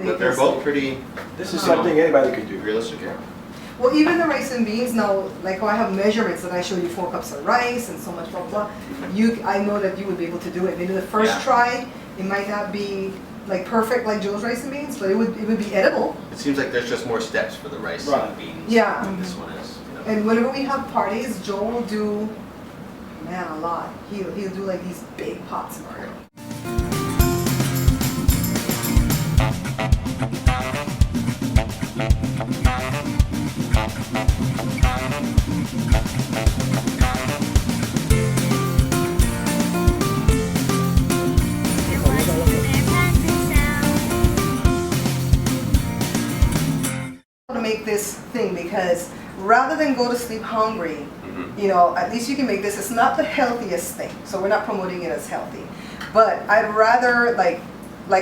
But they're both pretty. This is something anybody could do. Realistic, yeah. Well, even the rice and beans now, like how I have measurements that I show you 4 cups of rice and so much blah blah. I know that you would be able to do it. Maybe the first try, it might not be like perfect like Joe's rice and beans, but it would be edible. It seems like there's just more steps for the rice and beans. Yeah. Than this one is. You know. And whenever we have parties, Joe will do, man, a lot. He'll do like these big pots of it. To make this thing, because rather than go to sleep hungry, you know, at least you can make this. It's not the healthiest thing, so we're not promoting it as healthy. But I'd rather, like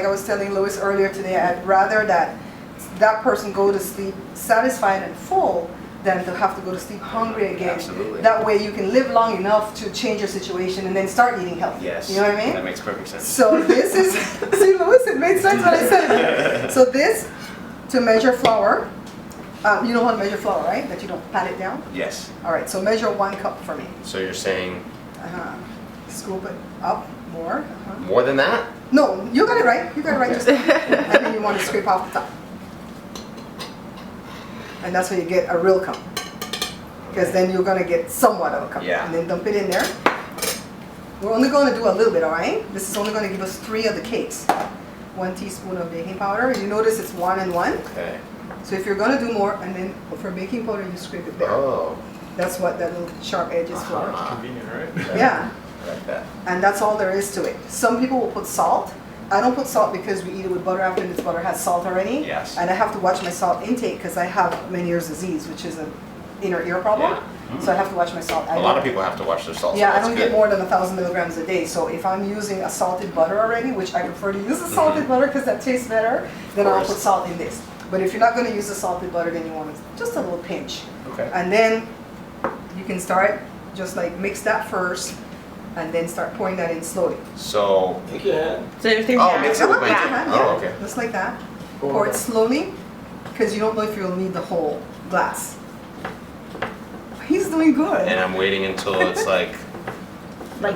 I was telling Louis earlier today, I'd rather that person go to sleep satisfied and full than to have to go to sleep hungry again. Absolutely. That way you can live long enough to change your situation and then start eating healthy. Yes. You know what I mean? That makes perfect sense. So this is, see Louis, it made sense when I said it. So this, to measure flour, you know how to measure flour, right? That you don't pat it down? Yes. All right, so measure 1 cup for me. So you're saying Scoop it up more. more than that? No, you got it right. You got it right. Just and then you want to scrape off the top. And that's when you get a real cup. Because then you're going to get somewhat of a cup. Yeah. And then dump it in there. We're only going to do a little bit, all right? This is only going to give us 3 of the cakes. 1 teaspoon of baking powder. You notice it's 1 and 1. Okay. So if you're going to do more, and then for baking powder, you scrape it there. Oh. That's what that little sharp edge is for. Convenient, right? Yeah. I like that. And that's all there is to it. Some people will put salt. I don't put salt because we eat it with butter after this butter has salt already. Yes. And I have to watch my salt intake because I have Meniere's disease, which is an inner ear problem. Yeah. So I have to watch my salt. A lot of people have to watch their salt. Yeah, so I don't that's get more than 1,000 milligrams a day. So if I'm using a salted butter already, which I prefer to use the salted butter because that tastes better, then I'll put salt in this. But if you're not going to use the salted butter, then you want just a little pinch. Okay. And then you can start just like mix that first, and then start pouring that in slowly. So. Take your hand. So if there's Mix it with my hand. Oh, okay. Just like that. Pour it slowly, because you don't know if you'll need the whole glass. He's doing good. And I'm waiting until it's like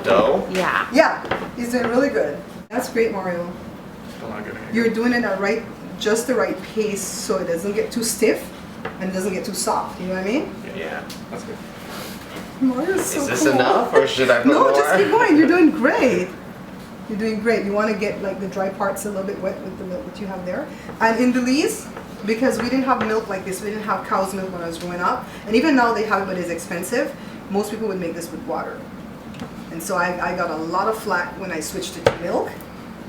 dough. Yeah. Yeah, he's doing really good. That's great, Mario. Still not getting it. You're doing it at just the right pace, so it doesn't get too stiff and it doesn't get too soft. You know what I mean? Yeah. That's good. Mario's so Is this cool. enough, or should I put No, more? just keep going. You're doing great. You're doing great. You want to get like the dry parts a little bit wet with the milk that you have there. And in Belize, because we didn't have milk like this, we didn't have cow's milk when I was growing up, and even now they have it, but it's expensive. Most people would make this with water. And so I got a lot of flack when I switched to milk.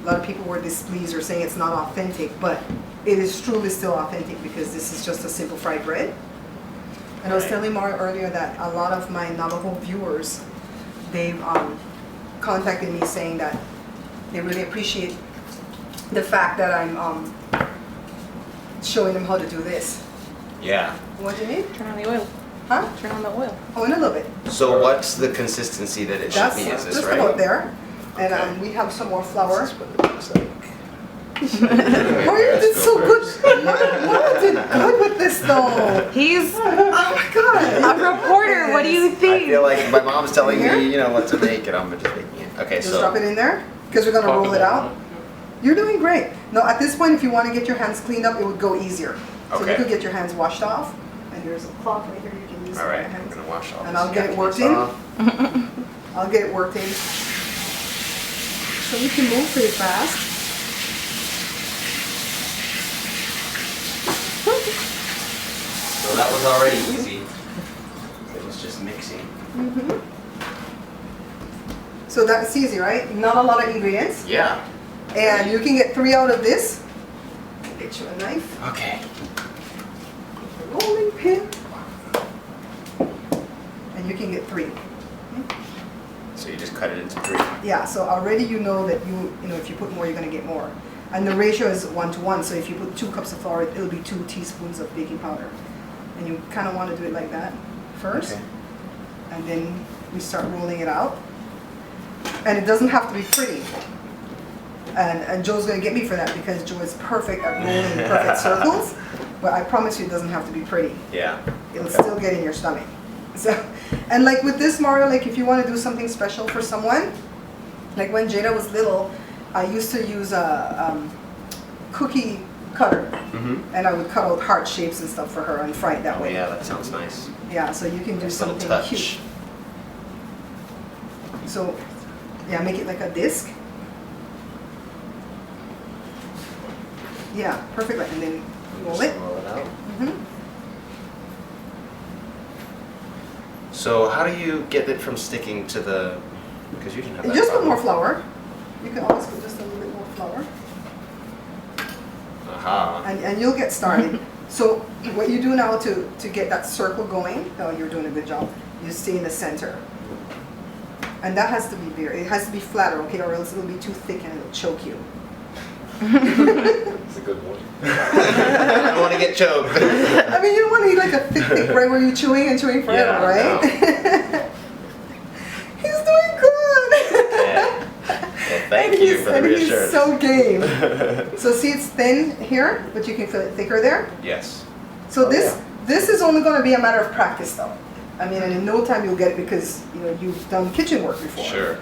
A lot of people were displeased or saying it's not authentic, but it is truly still authentic because this is just a simple fried bread. And I was telling Mario earlier that a lot of my Navajo viewers, they've contacted me saying that they really appreciate the fact that I'm showing them how to do this. Yeah. What do you need? Turn on the oil. Huh? Turn on the oil. Oh, in a little bit. So what's the consistency that it should That's be? Is this just right? about there. And Okay. we have some more flour. This is what it looks like. Mario did so good. Mario did good with this though. He's Oh my god. a reporter. What do you I think? feel like my mom's telling Here? me, what to make, and I'm just making it. Okay, Just so. drop it in there because we're gonna roll it out. You're doing great. No, at this point, if you want to get your hands cleaned up, it would go easier. So Okay. you could get your hands washed off, and there's a cloth right here you can use All for right, your I'm hands. gonna wash all And this I'll get it yucky worked in. off. I'll get it worked in. So you can move pretty fast. So that was already easy. It was just mixing. So that's easy, right? Not a lot of ingredients. Yeah. And you can get 3 out of this. I'll get you a knife. Okay. A rolling pin. And you can get 3. So you just cut it into 3. Yeah, so already you know that you know if you put more, you're gonna get more. And the ratio is 1 to 1. So if you put 2 cups of flour, it'll be 2 teaspoons of baking powder. And you kind of want to do it like that first, Okay. and then we start rolling it out. And it doesn't have to be pretty. And Joe's gonna get me for that because Joe is perfect at rolling perfect circles. But I promise you it doesn't have to be pretty. Yeah. It'll still get in your stomach. So, and like with this, Mario, like if you want to do something special for someone, like when Jada was little, I used to use a cookie cutter, and I would cut out heart shapes and stuff for her and fry it that way. Yeah, that sounds nice. Yeah, so you can do Nice little something touch. cute. So, yeah, make it like a disc. Yeah, perfect. And then roll it. Roll it out. Mm-hmm. So how do you get it from sticking to the? Because you didn't have And that. just put problem. more flour. You can always put just a little bit more flour. Aha. And you'll get started. So what you do now to get that circle going, oh, you're doing a good job. You stay in the center. And that has to be very, it has to be flatter, okay, or else it'll be too thick and it'll choke you. It's a good one. I don't want to get choked. I mean, you don't want to eat like a thick bread where you're chewing and chewing forever, Yeah, right? no. He's doing good. Yeah. Well, thank you for the and he's reassurance. so game. So see, it's thin here, but you can feel it thicker there. Yes. So Oh, this is only going to be a matter of practice, though. I mean, and in no time you'll get it because you know you've done kitchen work before. Sure.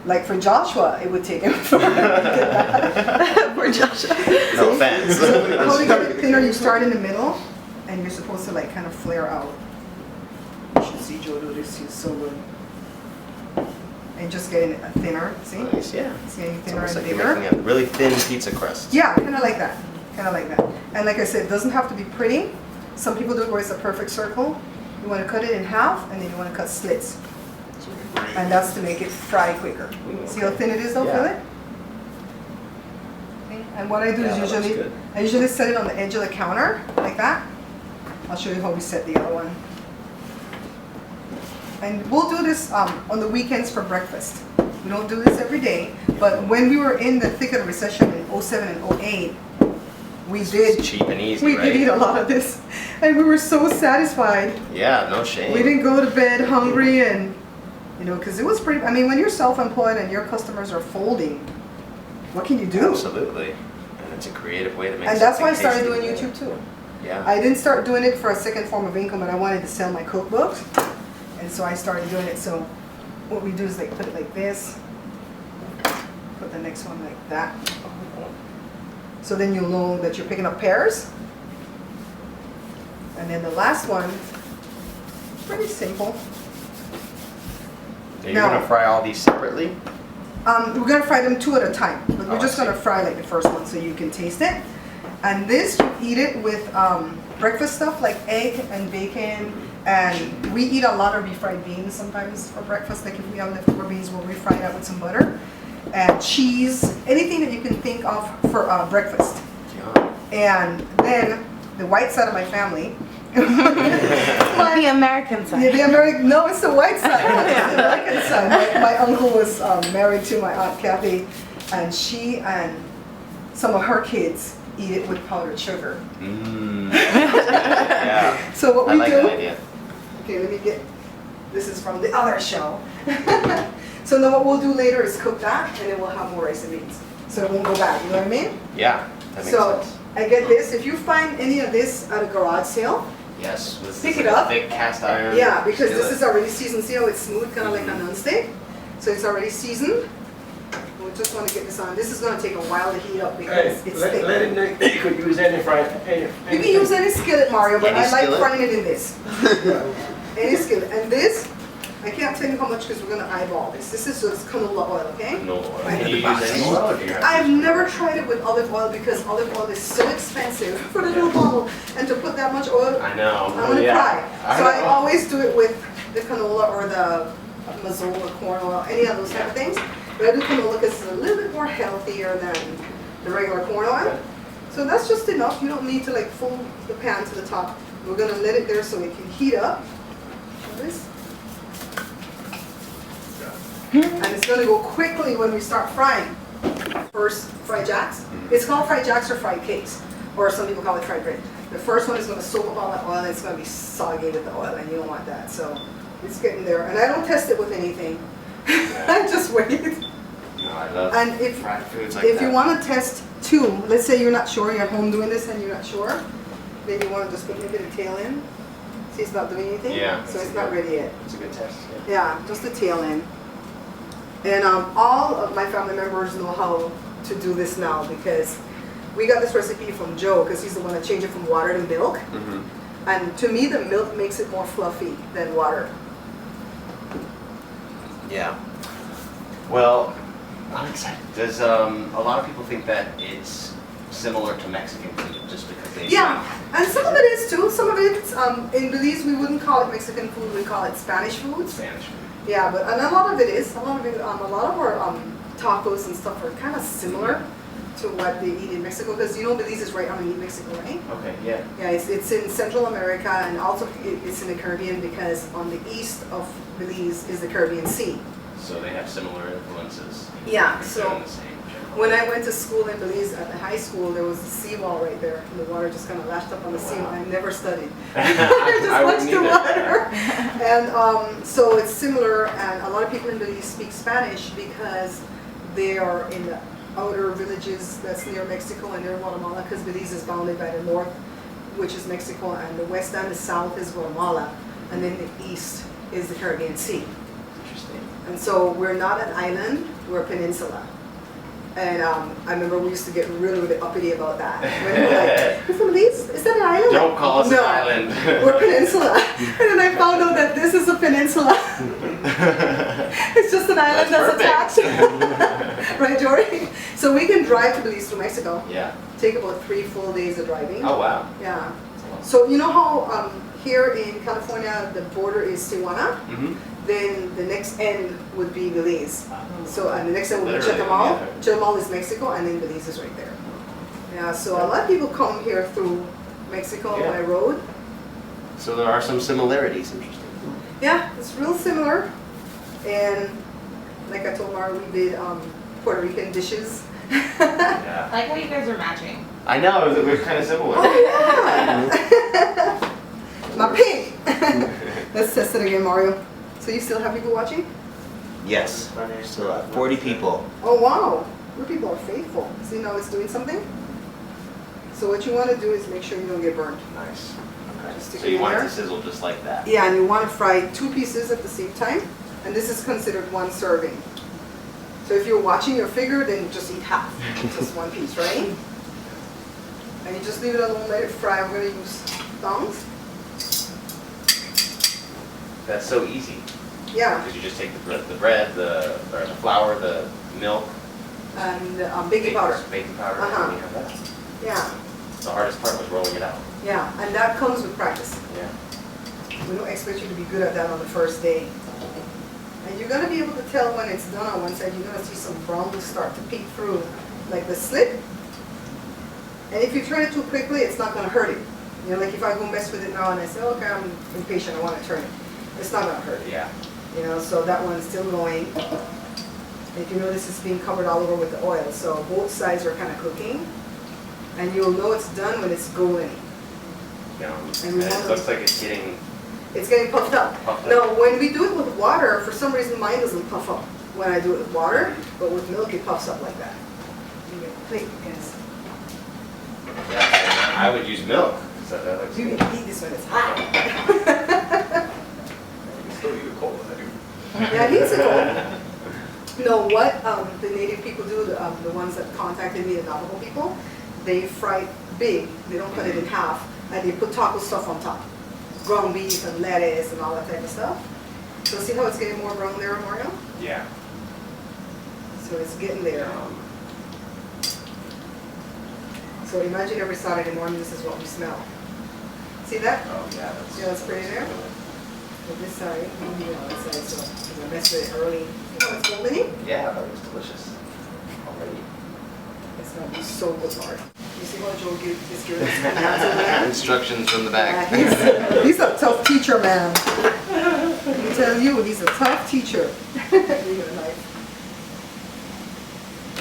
Like for Joshua, it would take him forever to get that. For Joshua. No offense. So how to get it thinner? You start in the middle, and you're supposed to like kind of flare out. You should see Joe do this. He's so good. And just getting it thinner. See? Nice, yeah. It's getting It's thinner almost and like bigger. you're making a really thin pizza crust. Yeah, kind of like that. Kind of like that. And like I said, it doesn't have to be pretty. Some people do it where it's a perfect circle. You want to cut it in half, and then you want to cut slits. And that's to make it fry quicker. See how thin it is though, Yeah. feel it? Okay. And what I do Yeah, is that looks usually, good. I usually set it on the edge of the counter, like that. I'll show you how we set the other one. And we'll do this on the weekends for breakfast. We don't do this every day, but when we were in the thick of the recession in 07 and 08, we It's did, cheap and easy, we right? did eat a lot of this. And we were so satisfied. Yeah, no shame. We didn't go to bed hungry and, you know, because it was pretty, I mean, when you're self-employed and your customers are folding, what can you do? Absolutely. And it's a creative way to make And that's why I something started tasty. doing YouTube too. Yeah. I didn't start doing it for a second form of income, but I wanted to sell my cookbooks. And so I started doing it. So what we do is like put it like this, put the next one like that. So then you'll know that you're picking up pairs. And then the last one, pretty simple. Are you No. going to fry all these separately? We're gonna fry them two at a time, but Oh, we're I just gonna see. fry like the first one so you can taste it. And this, you eat it with breakfast stuff like egg and bacon. And we eat a lot of refried beans sometimes for breakfast. Like if we have leftover beans, we'll refry that with some butter and cheese, anything that you can think of for breakfast. Yum. And then the white side of my family, The American side. yeah, the American, no, it's the white side. It's the American side. My uncle was married to my Aunt Kathy, and she and some of her kids eat it with powdered sugar. Mmm. Yeah. So what I we like do, that idea. okay, let me get, this is from the other show. So then what we'll do later is cook that, and then we'll have more rice and beans. So it won't go bad, you know what I mean? Yeah, that makes So sense. I get this, if you find any of this at a garage sale, Yes. With pick this, it up. Thick cast iron. yeah, because this skillet. is already seasoned. See how it's smooth, kind of like a non-stick? So it's already seasoned. We just want to get this on. This is going to take a while to heat up Hey, because it's thick. let it know you could use any fry. You can use any skillet, Mario, but Any I like skillet? frying it in this. Any skillet. And this, I can't tell you how much because we're going to eyeball this. This is just canola oil, okay? No oil. I Can you use have any oil or do you have I've never tried it with olive oil because olive oil is so expensive for the little bottle. And to put that much oil, I know. I'm going to Yeah. cry. So I always do it with the canola or the mazola corn oil, any of those type of things. But I do canola because it's a little bit more healthier than the regular corn oil. So that's just enough. You don't need to like fill the pan to the top. We're going to let it there so it can heat up. Show this. And it's going to go quickly when we start frying. First, fried jacks. It's called fried jacks or fried cakes. Or some people call it fried bread. The first one is going to soak up all that oil and it's going to be soggy with the oil and you don't want that. So it's getting there. And I don't test it with anything. I just wait. No, I love And if fried foods like that. if you want to test two, let's say you're not sure, you're at home doing this and you're not sure, then you want to just put maybe the tail in. See, it's not doing anything. Yeah. So it's not ready yet. It's a good test. Yeah. Yeah, just the tail end. And all of my family members know how to do this now because we got this recipe from Joe because he's the one that changed it from water to milk. Mm-hmm. And to me, the milk makes it more fluffy than water. Yeah. Well, I'm excited. Does a lot of people think that it's similar to Mexican food just because they Yeah, and some of it is too. Some of it's in Belize we wouldn't call it Mexican food. We call it Spanish foods. Spanish food? Yeah, but and a lot of it is. A lot of it. A lot of our tacos and stuff are kind of similar to what they eat in Mexico because you know Belize is right underneath Mexico, right? Okay. Yeah. Yeah, it's in Central America and also it's in the Caribbean because on the east of Belize is the Caribbean Sea. So they have similar influences. Yeah, They're so in the same general. when I went to school in Belize at the high school, there was a seawall right there, and the water just kind of lashed up on the Oh, seawall. wow. I never studied. I just I watched wouldn't the either. water. And so it's similar, and a lot of people in Belize speak Spanish because they are in the outer villages that's near Mexico and near Guatemala, because Belize is bounded by the north, which is Mexico, and the west and the south is Guatemala, and then the east is the Caribbean Sea. Interesting. And so we're not an island, we're a peninsula. And I remember we used to get really, really uppity about that. When we were like, you're from Belize? Is that an island? Don't call us No, an island. we're a peninsula. And then I found out that this is a peninsula. It's just an island that's attached. Right, Jory? So we can drive to Belize through Mexico. Yeah. Take about 3 full days of driving. Oh wow. Yeah. So you know how here in California the border is Tijuana? Mm-hmm. Then the next end would be Belize. So and the next end would be Literally, Chetumal. yeah. Chetumal is Mexico, and then Belize is right there. Yeah, so a lot of people come here through Mexico Yeah. by road. So there are some similarities. Interesting. Yeah, it's real similar. And like I told Mara, we did Puerto Rican dishes. Yeah. I like how you guys are matching. I know. We're kind of similar. Oh yeah! My pig! Let's test it again, Mario. So you still have people watching? Yes. Still have 40 people. Oh wow! Your people are faithful. See now it's doing something? So what you want to do is make sure you don't get burned. Nice. Just stick So it you in want it there. to sizzle just like that. Yeah, and you want to fry 2 pieces at the same time. And this is considered 1 serving. So if you're watching your figure, then just eat half. Just 1 piece, right? And you just leave it alone, let it fry. I'm going to use tongs. That's so easy. Yeah, Because you just take the bread, the flour, the milk, and baking powder. baking powder, Uh-huh. and you have that. Yeah, The hardest part was rolling it out. yeah, and that comes with practice. Yeah. We don't expect you to be good at that on the first day. And you're going to be able to tell when it's done on one side. You're going to see some brown start to peek through, like the slit. And if you turn it too quickly, it's not going to hurt it. You know, like if I go mess with it now and I say, okay, I'm impatient, I want to turn it. It's not going to hurt it. Yeah. You know, so that one's still going. If you notice, it's being covered all over with the oil. So both sides are kind of cooking. And you'll know it's done when it's golden. Yeah. And we And want it to- looks like it's getting It's getting puffed up. puffed up. No, when we do it with water, for some reason mine doesn't puff up when I do it with water, but with milk it puffs up like that. You get a plate, because Yeah. I would use milk. So that looks you good. can eat this when it's hot. You still eat it cold, I do. Yeah, it needs to go. No, what the native people do, the ones that contacted me, the Navajo people, they fry it big, they don't cut it in half, and they put taco stuff on top. Ground beef and lettuce and all that type of stuff. So see how it's getting more brown there, Mario? Yeah. So it's getting there. So imagine every Saturday morning this is what we smell. See that? Oh yeah. That's, See how it's pretty there? But this side, maybe on this side, so because I messed with it early. See how it's golden? Yeah, that looks delicious. Already. It's gonna be so good, Mark. You see how Joe is giving us commands over there? Instructions from the Yeah, back. he's a tough teacher, man. Let me tell you, he's a tough teacher. Leave it a knife.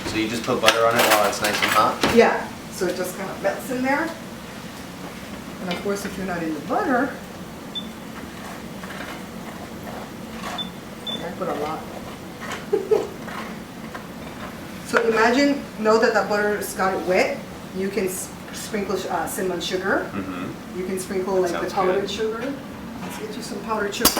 So you just put butter on it while it's nice and hot? Yeah, so it just kind of melts in there. And of course, if you're not into butter, I put a lot. So imagine, know that the butter's got it wet. You can sprinkle cinnamon sugar. You can sprinkle like the Sounds powdered good. sugar. Let's get you some powdered sugar.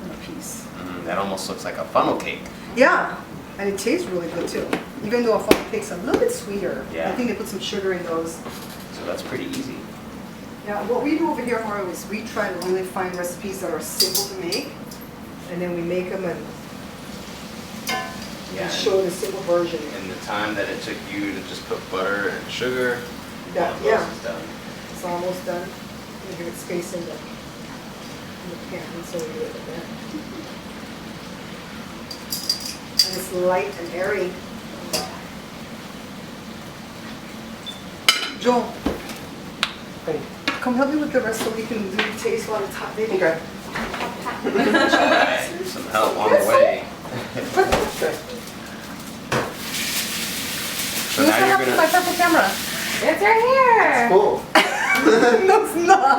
And a piece. That almost looks like a funnel cake. Yeah, and it tastes really good too. Even though a funnel cake's a little bit sweeter. Yeah. I think they put some sugar in those. So that's pretty easy. Yeah, what we do over here, Mario, is we try to really find recipes that are simple to make, and then we make them and show the simple version. In the time that it took you to just put butter and sugar, That, one of yeah. those is done. It's almost done. We give it space in the pan, so we do it like that. And it's light and airy. Joel, Hey. come help me with the rest so we can do the taste while it's hot, baby. Okay. Some help on the way. Okay. So now you're my gonna. purple camera. It's right here. Cool. No, it's not.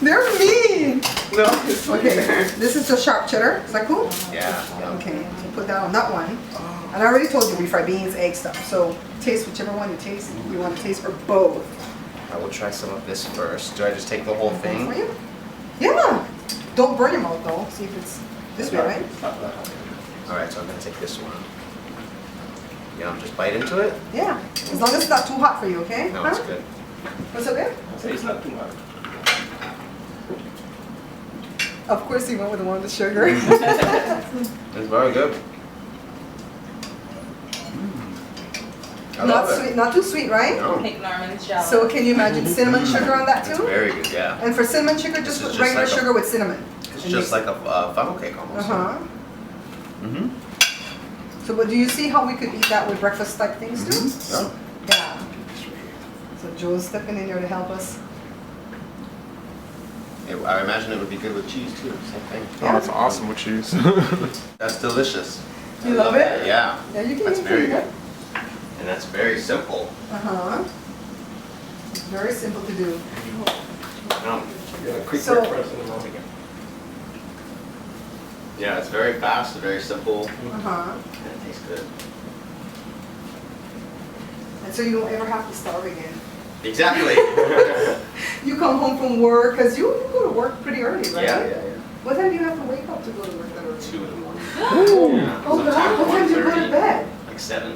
They're mean. No, it's Okay, this is the sharp cheddar. Is that cool? Yeah. Okay, so put that on that one. And I already told you we fry beans, egg stuff. So taste whichever one you taste. You want to taste or both. I will try some of this first. Do I just take the whole For thing? you? Yeah. Don't burn your mouth though. See if it's this way, right? All right, so I'm gonna take this one. Just bite into it. Yeah. As long as it's not too hot for you, okay? No, it's good. What's okay? It's not too hard. Of course you went with the one with the sugar. It's very good. I Not love it. sweet, not too sweet, right? No, Pink Norman's jealous. So can you imagine cinnamon sugar on that it's too? very good. Yeah. And for cinnamon sugar, This just is put just regular like a- sugar with cinnamon. It's just like a funnel cake almost. Uh-huh. So but do you see how we could eat that with breakfast type things too? Yeah. Yeah. So Joe's stepping in there to help us. I imagine it would be good with cheese too. Same thing. Oh, that's awesome with cheese. That's delicious. You I love it? that. Yeah. Yeah, you can That's eat very it. good. And that's very simple. Uh-huh. It's very simple to do. Yeah, quick So- breakfast in the morning. Yeah, it's very fast, very simple, Uh-huh. and it tastes good. And so you don't ever have to starve again. Exactly. You come home from work, because you go to work pretty early, right? Yeah. What time do you have to wake up to go to work that early? 2 in the morning. Oh, God. Sometimes What time do you go to 1:30, bed? Like 7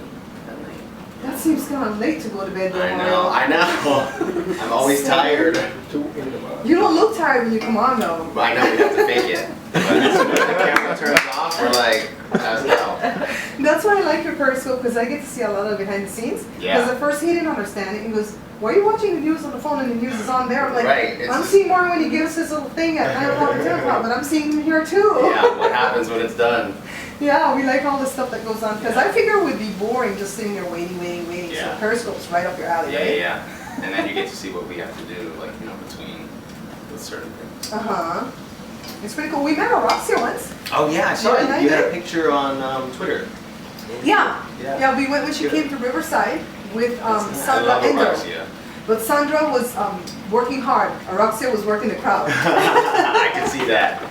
at night. That seems kind of late to go to bed though. I Mario. know. I'm always tired. 2 in the morning. You don't look tired when you come on though. But I know we have to fake it. But as soon as the camera turns off, we're like, as well. That's why I like your Periscope, because I get to see a lot of behind the scenes. Yeah. Because at first he didn't understand it. He goes, why are you watching the news on the phone and the news is on there? I'm like, Right, it's I'm just- seeing Mario when he gives his little thing at 9 o'clock and 10 o'clock, but I'm seeing him here too. Yeah, what happens when it's done? Yeah, we like all the stuff that goes on. Because I figure it would be boring just sitting there waiting. Yeah. So Periscope's right up your alley, Yeah, right? yeah. And then you get to see what we have to do, like, between with certain things. Uh-huh. It's pretty cool. We met Roxy once. Oh yeah, I saw Yeah, it. You had a I picture on Twitter. Yeah. Yeah. Yeah, we went when she Good. came to Riverside with I Sandra love Endo. Araxia. But Sandra was working hard. Araxia was working the crowd. I can see that.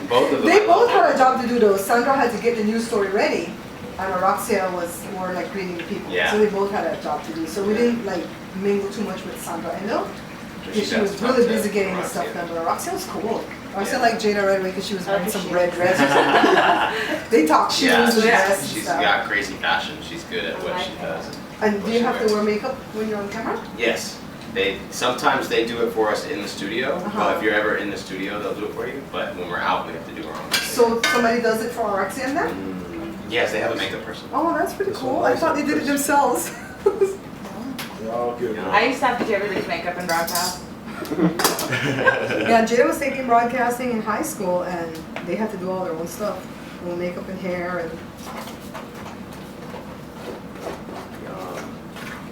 Both of them. They both had a job to do though. Sandra had to get the news story ready, and Araxia was more like greeting the people. Yeah. So they both had a job to do. So we didn't like mingle too much with Sandra Endo. Because she got was to talk really to busy getting the Araxia. stuff done. But Araxia was cool. Araxia Yeah. liked Jada right away because she was wearing some she red dress or something. They talk shoes Yeah, and she's, dress and she's stuff. got crazy fashion. She's good at what she does. And what do you she have to wears. wear makeup when you're on camera? Yes. Sometimes they do it for us in the studio. Uh-huh. But if you're ever in the studio, they'll do it for you. But when we're out, we have to do our own. So somebody does it for Araxia and them? Yes, they have a makeup person. Oh, that's pretty That's cool. so I nice. thought they did it themselves. They're all good. Yeah. I used to have to do everybody's makeup in broadcast. Yeah, Jada was taking broadcasting in high school, and they had to do all their own stuff, own makeup and hair, and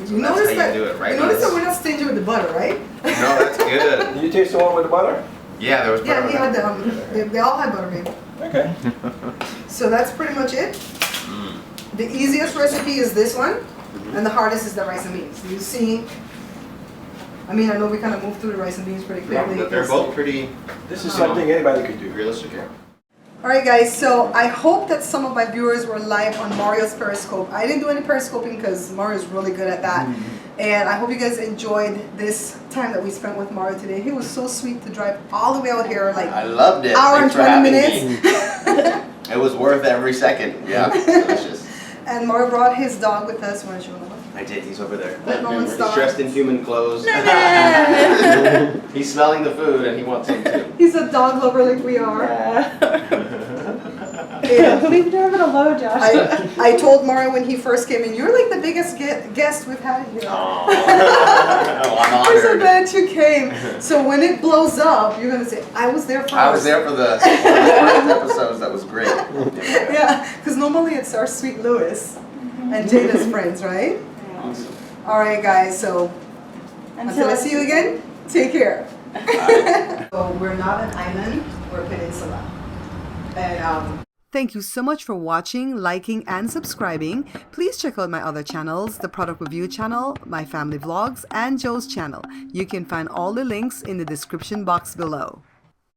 So you that's notice how that you do it, right? you notice that we're not stingy with the butter, right? No, that's good. Did you taste the one with the butter? Yeah, there was Yeah, butter we on had that. they all had butter made. Okay. So that's pretty much it. The easiest recipe is this one, and the hardest is the rice and beans. You see, I mean, I know we kind of moved through the rice and beans pretty quickly. But they're both pretty This is something anybody could do. realistic here. All right, guys. So I hope that some of my viewers were live on Mario's Periscope. I didn't do any Periscoping because Mario's really good at that. And I hope you guys enjoyed this time that we spent with Mario today. He was so sweet to drive all the way out here, like I loved it. hour and Thanks for 20 having minutes. me. It was worth every second. Yeah, delicious. And Mario brought his dog with us. Why don't you want to look? I did. He's over there. That moment's He's dog. dressed in human clothes. He's smelling the food and he wants some too. He's a dog lover like we are. Yeah. Leave her having a low, Josh. I told Mario when he first came in, you're like the biggest guest we've had here. Oh, I'm I'm so honored. glad you came. So when it blows up, you're gonna say, I was there first. I was there for the first episodes. That was great. Yeah, because normally it's our sweet Louis and Jada's friends, right? Awesome. All right, guys. So until I see you again, take care. So we're not an island, we're a peninsula. And thank you so much for watching, liking, and subscribing. Please check out my other channels, the Product Review channel, my family vlogs, and Joe's channel. You can find all the links in the description box below.